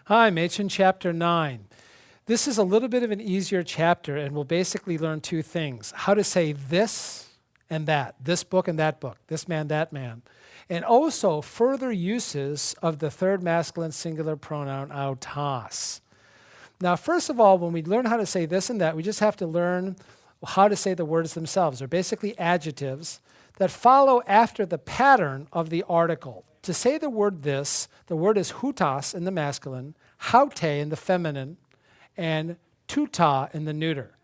Hi, Machen, chapter 9. This is a little bit of an easier chapter, and we'll basically learn two things. How to say this and that, this book and that book, this man, that man. And also further uses of the third masculine singular pronoun, autos. Now, first of all, when we learn how to say this and that, we just have to learn how to say the words themselves. They're basically adjectives that follow after the pattern of the article. To say the word this, the word is hutas in the masculine, haute in the feminine, and tuta in the neuter.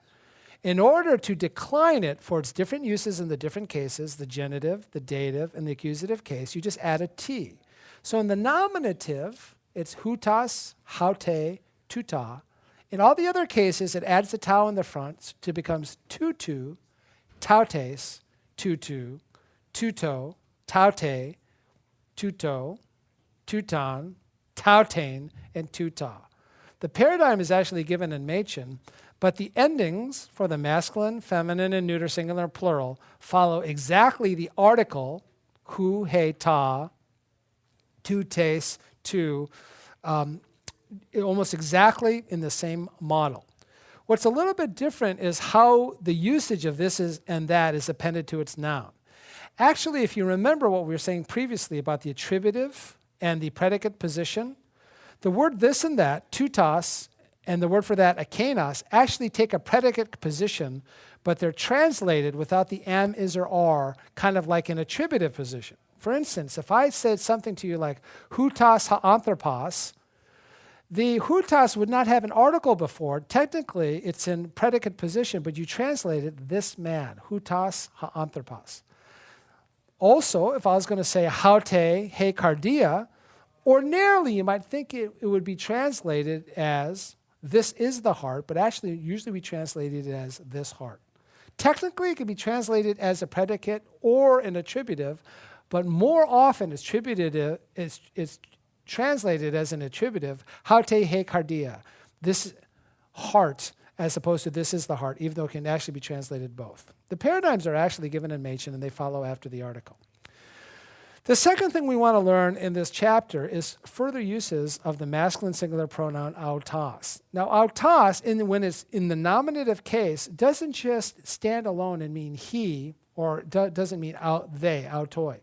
In order to decline it for its different uses in the different cases, the genitive, the dative, and the accusative case, you just add a T. So in the nominative, it's hutas, haute, tuta. In all the other cases, it adds the tau in the front to becomes tutu, tautes, tutu, tuto, taute, tuto, tuton, tautain, and tuta. The paradigm is actually given in Machen, but the endings for the masculine, feminine, and neuter singular and plural follow exactly the article hu, he, ta, tu, tes, tu, almost exactly in the same model. What's a little bit different is how the usage of this is and that is appended to its noun. Actually, if you remember what we were saying previously about the attributive and the predicate position, the word this and that, tutos, and the word for that, akenos, actually take a predicate position, but they're translated without the am, is, or are, kind of like an attributive position. For instance, if I said something to you like, hutas ha'anthropos, the hutas would not have an article before. Technically, it's in predicate position, but you translated this man, hutas ha'anthropos. Also, if I was going to say haute he cardia, ordinarily you might think it would be translated as this is the heart, but actually usually we translate it as this heart. Technically, it can be translated as a predicate or an attributive, but more often it's translated as an attributive, haute he cardia, this heart, as opposed to this is the heart, even though it can actually be translated both. The paradigms are actually given in Machen, and they follow after the article. The second thing we want to learn in this chapter is further uses of the masculine singular pronoun autos. Now, autos, when it's in the nominative case, doesn't just stand alone and mean he, or doesn't mean they, autoi.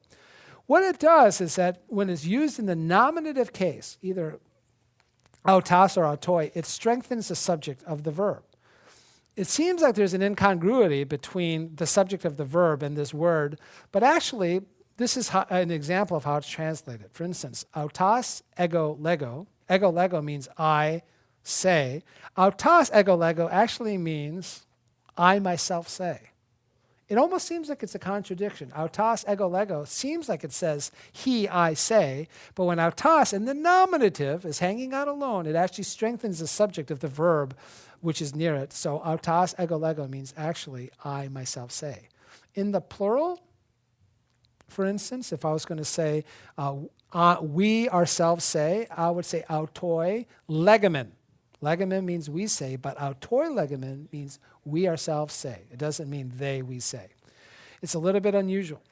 What it does is that when it's used in the nominative case, either autos or autoi, it strengthens the subject of the verb. It seems like there's an incongruity between the subject of the verb and this word, but actually, this is an example of how it's translated. For instance, autos ego lego. Ego lego means I say. Autos ego lego actually means I myself say. It almost seems like it's a contradiction. Autos ego lego seems like it says he, I say, but when autos in the nominative is hanging out alone, it actually strengthens the subject of the verb which is near it. So autos ego lego means actually I myself say. In the plural, for instance, if I was going to say we ourselves say, I would say autoi legamen. Legamen means we say, but autoi legamen means we ourselves say. It doesn't mean we say. It's a little bit unusual.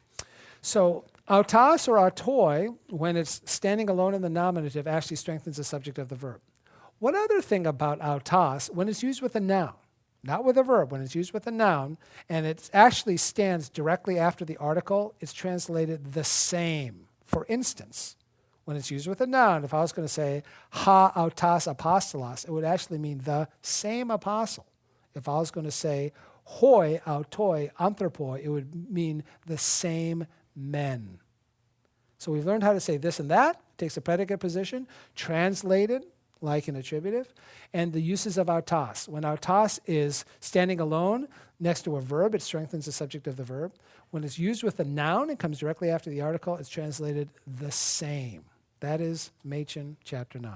So autos or autoi, when it's standing alone in the nominative, actually strengthens the subject of the verb. One other thing about autos, when it's used with a noun, not with a verb, when it's used with a noun, and it actually stands directly after the article, it's translated the same. For instance, when it's used with a noun, if I was going to say ha autos apostolos, it would actually mean the same apostle. If I was going to say hoi autoi anthropoi, it would mean the same men. So we've learned how to say this and that. It takes a predicate position, translated like an attributive, and the uses of autos. When autos is standing alone next to a verb, it strengthens the subject of the verb. When it's used with a noun, it comes directly after the article, it's translated the same. That is Machen chapter 9.